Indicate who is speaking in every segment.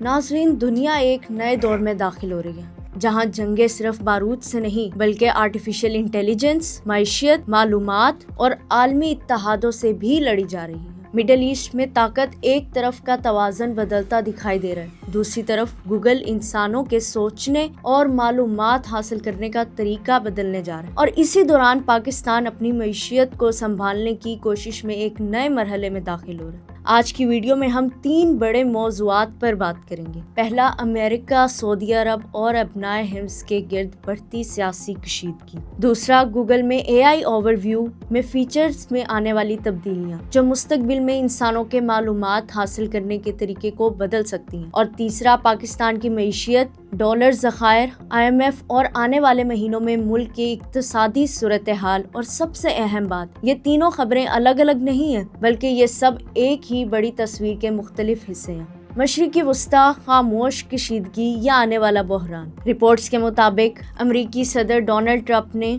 Speaker 1: ناظرین، دنیا ایک نئے دور میں داخل ہو رہی ہے جہاں جنگیں صرف بارود سے نہیں بلکہ آرٹیفیشل انٹیلیجنس، معیشت، معلومات اور عالمی اتحادوں سے بھی لڑی جا رہی ہے۔ مڈل ایسٹ میں طاقت ایک طرف کا توازن بدلتا دکھائی دے رہا ہے، دوسری طرف گوگل انسانوں کے سوچنے اور معلومات حاصل کرنے کا طریقہ بدلنے جا رہا ہے، اور اسی دوران پاکستان اپنی معیشت کو سنبھالنے کی کوشش میں ایک نئے مرحلے میں داخل ہو رہا ہے۔ آج کی ویڈیو میں ہم 3 بڑے موضوعات پر بات کریں گے۔ پہلا، امریکہ، سعودی عرب اور ابنائے حمص کے گرد بڑھتی سیاسی کشیدگی۔ دوسرا، گوگل میں AI اوور ویو میں فیچرز میں آنے والی تبدیلیاں جو مستقبل میں انسانوں کے معلومات حاصل کرنے کے طریقے کو بدل سکتی ہیں۔ اور تیسرا، پاکستان کی معیشت، ڈالر ذخائر، IMF اور آنے والے مہینوں میں ملک کی اقتصادی صورتحال، اور سب سے اہم بات، یہ تینوں خبریں الگ الگ نہیں ہیں بلکہ یہ سب ایک ہی بڑی تصویر کے مختلف حصے ہیں۔ مشرقی وسطی، خاموش کشیدگی یا آنے والا بحران۔ رپورٹس کے مطابق امریکی صدر ڈونلڈ ٹرمپ نے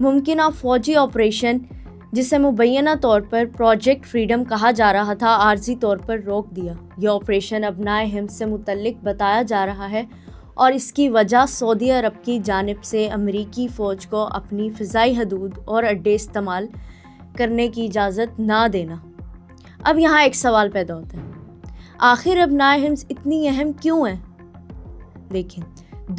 Speaker 1: ممکنہ فوجی آپریشن، جسے مبینہ طور پر پروجیکٹ فریڈم کہا جا رہا تھا، عارضی طور پر روک دیا۔ یہ آپریشن ابنائے حمص سے متعلق بتایا جا رہا ہے اور اس کی وجہ سعودی عرب کی جانب سے امریکی فوج کو اپنی فضائی حدود اور اڈے استعمال کرنے کی اجازت نہ دینا۔ اب یہاں ایک سوال پیدا ہوتا ہے، آخر ابنائے حمص اتنی اہم کیوں ہیں؟ دیکھیں،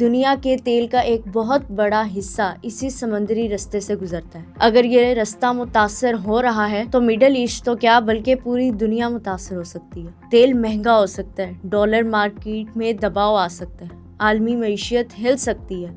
Speaker 1: دنیا کے تیل کا ایک بہت بڑا حصہ اسی سمندری رستے سے گزرتا ہے۔ اگر یہ رستہ متاثر ہو رہا ہے تو مڈل ایسٹ تو کیا بلکہ پوری دنیا متاثر ہو سکتی ہے۔ تیل مہنگا ہو سکتا ہے، ڈالر مارکیٹ میں دباؤ آ سکتا ہے، عالمی معیشت ہل سکتی ہے،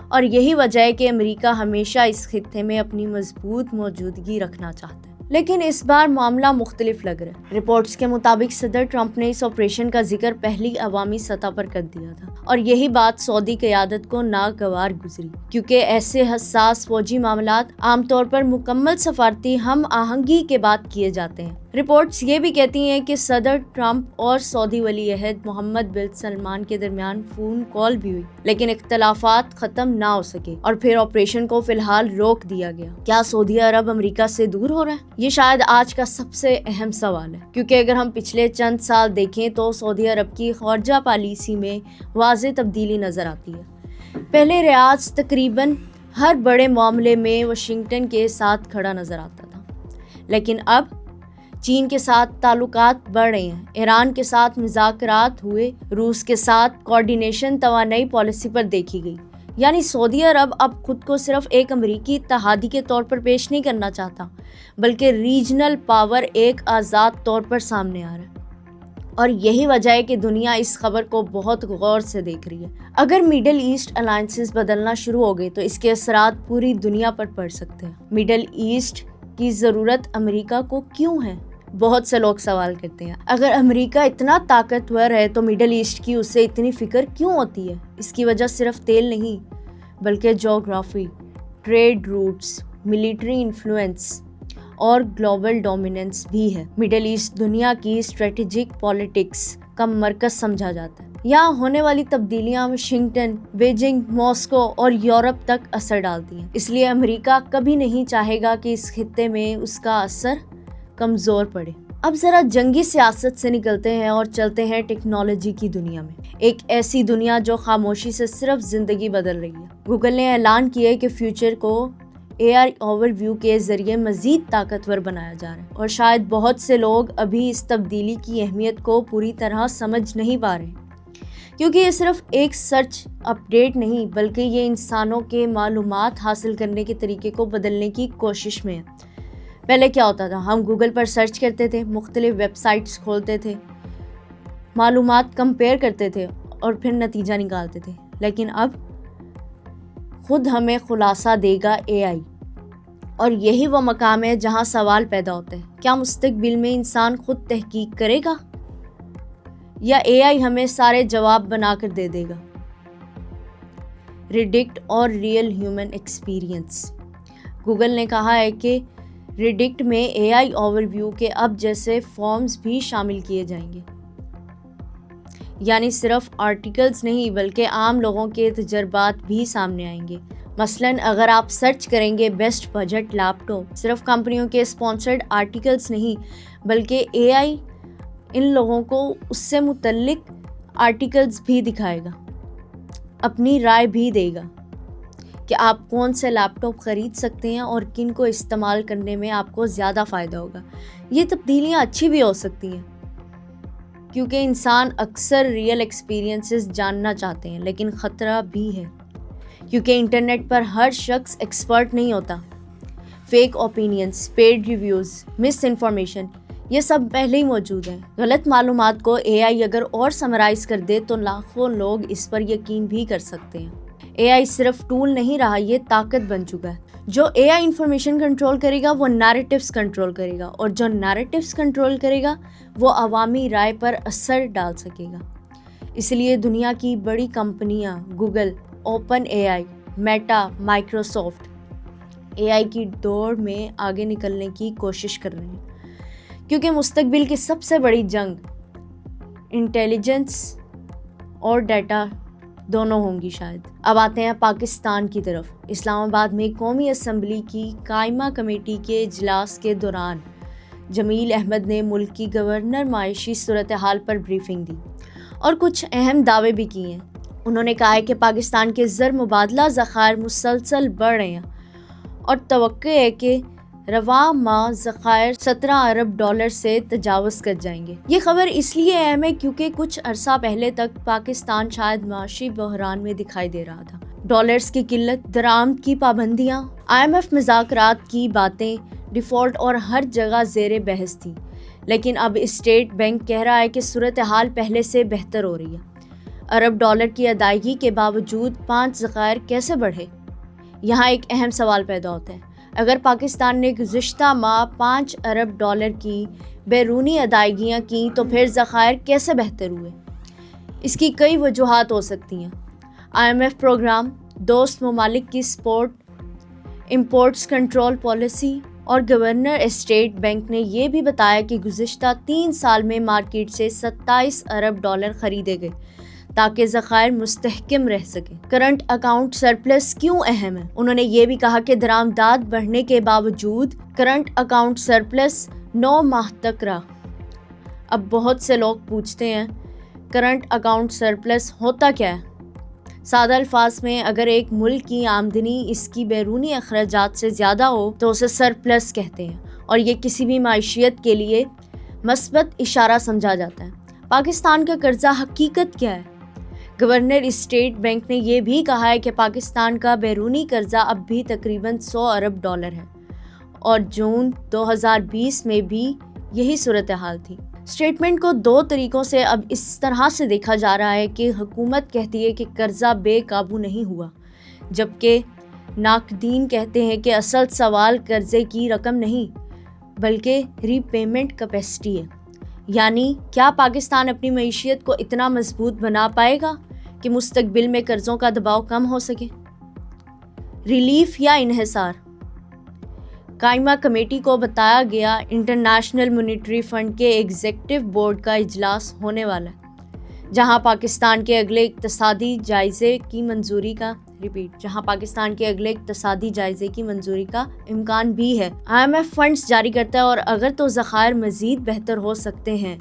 Speaker 1: اور یہی وجہ ہے کہ امریکہ ہمیشہ اس خطے میں اپنی مضبوط موجودگی رکھنا چاہتا ہے۔ لیکن اس بار معاملہ مختلف لگ رہا ہے۔ رپورٹس کے مطابق صدر ٹرمپ نے اس آپریشن کا ذکر پہلی عوامی سطح پر کر دیا تھا، اور یہی بات سعودی قیادت کو ناگوار گزری، کیونکہ ایسے حساس فوجی معاملات عام طور پر مکمل سفارتی ہم آہنگی کے بعد کیے جاتے ہیں۔ رپورٹس یہ بھی کہتی ہیں کہ صدر ٹرمپ اور سعودی ولی عہد محمد بن سلمان کے درمیان فون کال بھی ہوئی، لیکن اختلافات ختم نہ ہو سکے اور پھر آپریشن کو فی الحال روک دیا گیا۔ کیا سعودی عرب امریکہ سے دور ہو رہا ہے؟ یہ شاید آج کا سب سے اہم سوال ہے، کیونکہ اگر ہم پچھلے چند سال دیکھیں تو سعودی عرب کی خارجہ پالیسی میں واضح تبدیلی نظر آتی ہے۔ پہلے ریاض تقریباً ہر بڑے معاملے میں واشنگٹن کے ساتھ کھڑا نظر آتا تھا، لیکن اب چین کے ساتھ تعلقات بڑھ رہے ہیں، ایران کے ساتھ مذاکرات ہوئے، روس کے ساتھ کوارڈینیشن توانائی پالیسی پر دیکھی گئی۔ یعنی سعودی عرب اب خود کو صرف ایک امریکی اتحادی کے طور پر پیش نہیں کرنا چاہتا، بلکہ ریجنل پاور ایک آزاد طور پر سامنے آ رہا ہے، اور یہی وجہ ہے کہ دنیا اس خبر کو بہت غور سے دیکھ رہی ہے۔ اگر مڈل ایسٹ الائنسز بدلنا شروع ہو گئے تو اس کے اثرات پوری دنیا پر پڑ سکتے ہیں۔ مڈل ایسٹ کی ضرورت امریکہ کو کیوں ہے؟ بہت سے لوگ سوال کرتے ہیں، اگر امریکہ اتنا طاقتور ہے تو مڈل ایسٹ کی اسے اتنی فکر کیوں ہوتی ہے؟ اس کی وجہ صرف تیل نہیں بلکہ جغرافی، ٹریڈ روٹس، ملٹری انفلوئنس اور گلوبل ڈومیننس بھی ہے۔ مڈل ایسٹ دنیا کی اسٹریٹجک پالیٹکس کا مرکز سمجھا جاتا ہے۔ یہاں ہونے والی تبدیلیاں واشنگٹن، بیجنگ، ماسکو اور یورپ تک اثر ڈالتی ہیں، اس لیے امریکہ کبھی نہیں چاہے گا کہ اس خطے میں اس کا اثر کمزور پڑے۔ اب ذرا جنگی سیاست سے نکلتے ہیں اور چلتے ہیں ٹیکنالوجی کی دنیا میں، ایک ایسی دنیا جو خاموشی سے صرف زندگی بدل رہی ہے۔ گوگل نے اعلان کیا ہے کہ فیوچر کو AI اوور ویو کے ذریعے مزید طاقتور بنایا جا رہا ہے، اور شاید بہت سے لوگ ابھی اس تبدیلی کی اہمیت کو پوری طرح سمجھ نہیں پا رہے، کیونکہ یہ صرف ایک سرچ اپڈیٹ نہیں بلکہ یہ انسانوں کے معلومات حاصل کرنے کے طریقے کو بدلنے کی کوشش میں ہے۔ پہلے کیا ہوتا تھا؟ ہم گوگل پر سرچ کرتے تھے، مختلف ویب سائٹس کھولتے تھے، معلومات کمپیئر کرتے تھے اور پھر نتیجہ نکالتے تھے، لیکن اب خود ہمیں خلاصہ دے گا AI، اور یہی وہ مقام ہے جہاں سوال پیدا ہوتا ہے، کیا مستقبل میں انسان خود تحقیق کرے گا یا AI ہمیں سارے جواب بنا کر دے دے گا؟ ریڈکٹ اور ریئل ہیومن ایکسپیرینس۔ گوگل نے کہا ہے کہ ریڈکٹ میں AI اوور ویو کے اب جیسے فارمز بھی شامل کیے جائیں گے، یعنی صرف آرٹیکلز نہیں بلکہ عام لوگوں کے تجربات بھی سامنے آئیں گے۔ مثلاً اگر آپ سرچ کریں گے بیسٹ بجٹ لیپ ٹاپ، صرف کمپنیوں کے اسپانسرڈ آرٹیکلز نہیں بلکہ AI ان لوگوں کو اس سے متعلق آرٹیکلز بھی دکھائے گا، اپنی رائے بھی دے گا کہ آپ کون سے لیپ ٹاپ خرید سکتے ہیں اور کن کو استعمال کرنے میں آپ کو زیادہ فائدہ ہوگا۔ یہ تبدیلیاں اچھی بھی ہو سکتی ہیں کیونکہ انسان اکثر ریئل ایکسپیرینسز جاننا چاہتے ہیں، لیکن خطرہ بھی ہے کیونکہ انٹرنیٹ پر ہر شخص ایکسپرٹ نہیں ہوتا۔ فیک اوپینینز، پیڈ ریویوز، مس انفارمیشن، یہ سب پہلے ہی موجود ہیں۔ غلط معلومات کو اے آئی اگر اور سمرائز کر دے تو لاکھوں لوگ اس پر یقین بھی کر سکتے ہیں۔ اے آئی صرف ٹول نہیں رہا، یہ طاقت بن چکا ہے۔ جو اے آئی انفارمیشن کنٹرول کرے گا وہ نیریٹیوز کنٹرول کرے گا، اور جو نیریٹیوز کنٹرول کرے گا وہ عوامی رائے پر اثر ڈال سکے گا۔ اس لیے دنیا کی بڑی کمپنیاں گوگل، اوپن اے آئی، میٹا، مائکروسافٹ اے آئی کی دوڑ میں آگے نکلنے کی کوشش کر رہے ہیں، کیونکہ مستقبل کی سب سے بڑی جنگ انٹیلیجنس اور ڈیٹا دونوں ہوں گی شاید۔ اب آتے ہیں پاکستان کی طرف۔ اسلام آباد میں قومی اسمبلی کی قائمہ کمیٹی کے اجلاس کے دوران جمیل احمد نے ملک کی گورنر معاشی صورتحال پر بریفنگ دی اور کچھ اہم دعوے بھی کیے ہیں۔ انہوں نے کہا ہے کہ پاکستان کے زر مبادلہ ذخائر مسلسل بڑھ رہے ہیں اور توقع ہے کہ رواں ماہ ذخائر 17 ارب ڈالر سے تجاوز کر جائیں گے۔ یہ خبر اس لیے اہم ہے کیونکہ کچھ عرصہ پہلے تک پاکستان شاید معاشی بحران میں دکھائی دے رہا تھا۔ ڈالرز کی قلت، درآمد کی پابندیاں، IMF مذاکرات کی باتیں، ڈیفالٹ اور ہر جگہ زیر بحث تھی، لیکن اب اسٹیٹ بینک کہہ رہا ہے کہ صورتحال پہلے سے بہتر ہو رہی ہے۔ ارب ڈالر کی ادائیگی کے باوجود 5 ذخائر کیسے بڑھے؟ یہاں ایک اہم سوال پیدا ہوتا ہے۔ اگر پاکستان نے گزشتہ ماہ 5 ارب ڈالر کی بیرونی ادائیگیاں کیں تو پھر ذخائر کیسے بہتر ہوئے؟ اس کی کئی وجوہات ہو سکتی ہیں۔ IMF پروگرام، دوست ممالک کی سپورٹ، امپورٹس کنٹرول پالیسی، اور گورنر اسٹیٹ بینک نے یہ بھی بتایا کہ گزشتہ 3 سال میں مارکیٹ سے 27 ارب ڈالر خریدے گئے تاکہ ذخائر مستحکم رہ سکیں۔ کرنٹ اکاؤنٹ سرپلس کیوں اہم ہے؟ انہوں نے یہ بھی کہا کہ درآمدات بڑھنے کے باوجود کرنٹ اکاؤنٹ سرپلس 9 ماہ تک رہا۔ اب بہت سے لوگ پوچھتے ہیں کرنٹ اکاؤنٹ سرپلس ہوتا کیا ہے؟ سادہ الفاظ میں اگر ایک ملک کی آمدنی اس کی بیرونی اخراجات سے زیادہ ہو تو اسے سرپلس کہتے ہیں، اور یہ کسی بھی معیشت کے لیے مثبت اشارہ سمجھا جاتا ہے۔ پاکستان کا قرضہ حقیقت کیا ہے؟ گورنر اسٹیٹ بینک نے یہ بھی کہا ہے کہ پاکستان کا بیرونی قرضہ اب بھی تقریباً 100 ارب ڈالر ہے، اور جون 2020 میں بھی یہی صورتحال تھی۔ اسٹیٹمنٹ کو 2 طریقوں سے اب اس طرح سے دیکھا جا رہا ہے کہ حکومت کہتی ہے کہ قرضہ بے قابو نہیں ہوا، جبکہ ناقدین کہتے ہیں کہ اصل سوال قرضے کی رقم نہیں بلکہ ری پیمنٹ کیپیسٹی ہے۔ یعنی کیا پاکستان اپنی معیشت کو اتنا مضبوط بنا پائے گا کہ مستقبل میں قرضوں کا دباؤ کم ہو سکے؟ ریلیف یا انحصار؟ قائمہ کمیٹی کو بتایا گیا انٹرنیشنل مانیٹری فنڈ کے ایگزیکٹو بورڈ کا اجلاس ہونے والا ہے، جہاں پاکستان کے اگلے اقتصادی جائزے کی منظوری کا امکان بھی ہے۔ IMF فنڈز جاری کرتا ہے اور اگر تو ذخائر مزید بہتر ہو سکتے ہیں،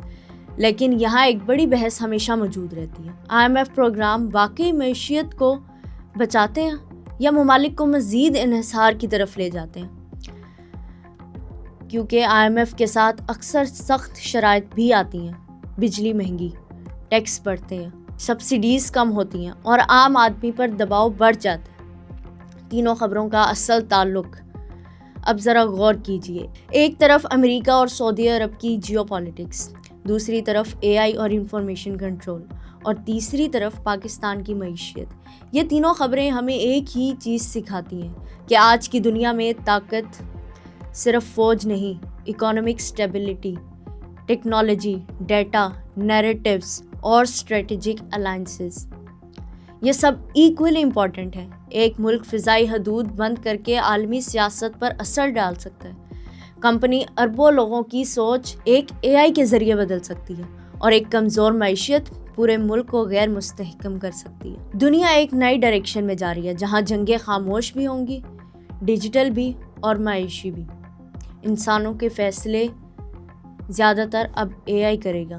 Speaker 1: لیکن یہاں ایک بڑی بحث ہمیشہ موجود رہتی ہے۔ IMF پروگرام واقعی معیشت کو بچاتے ہیں یا ممالک کو مزید انحصار کی طرف لے جاتے ہیں؟ کیونکہ IMF کے ساتھ اکثر سخت شرائط بھی آتی ہیں، بجلی مہنگی، ٹیکس بڑھتے ہیں، سبسڈیز کم ہوتی ہیں اور عام آدمی پر دباؤ بڑھ جاتا ہے۔ تینوں خبروں کا اصل تعلق اب ذرا غور کیجئے۔ ایک طرف امریکہ اور سعودی عرب کی جیو پالیٹکس، دوسری طرف AI اور انفارمیشن کنٹرول، اور تیسری طرف پاکستان کی معیشت۔ یہ تینوں خبریں ہمیں ایک ہی چیز سکھاتی ہیں کہ آج کی دنیا میں طاقت صرف فوج نہیں، economic stability, technology, data, narratives اور اسٹریٹجک الائنسز، یہ سب ایکولی امپورٹنٹ ہیں۔ ایک ملک فضائی حدود بند کر کے عالمی سیاست پر اثر ڈال سکتا ہے۔ کمپنی اربوں لوگوں کی سوچ ایک AI کے ذریعے بدل سکتی ہے، اور ایک کمزور معیشت پورے ملک کو غیر مستحکم کر سکتی ہے۔ دنیا ایک نئی ڈائریکشن میں جا رہی ہے، جہاں جنگیں خاموش بھی ہوں گی، ڈیجیٹل بھی اور معاشی بھی۔ انسانوں کے فیصلے زیادہ تر اب AI کرے گا۔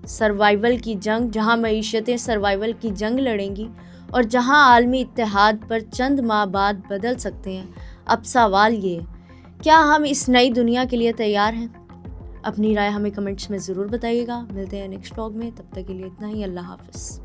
Speaker 1: سروائیول کی جنگ، جہاں معیشتیں سروائیول کی جنگ لڑیں گی اور جہاں عالمی اتحاد پر چند ماہ بعد بدل سکتے ہیں۔ اب سوال یہ ہے، کیا ہم اس نئی دنیا کے لیے تیار ہیں؟ اپنی رائے ہمیں کمنٹس میں ضرور بتائیے گا۔ ملتے ہیں نیکسٹ ولاگ میں، تب تک کے لیے اتنا ہی۔ اللہ حافظ۔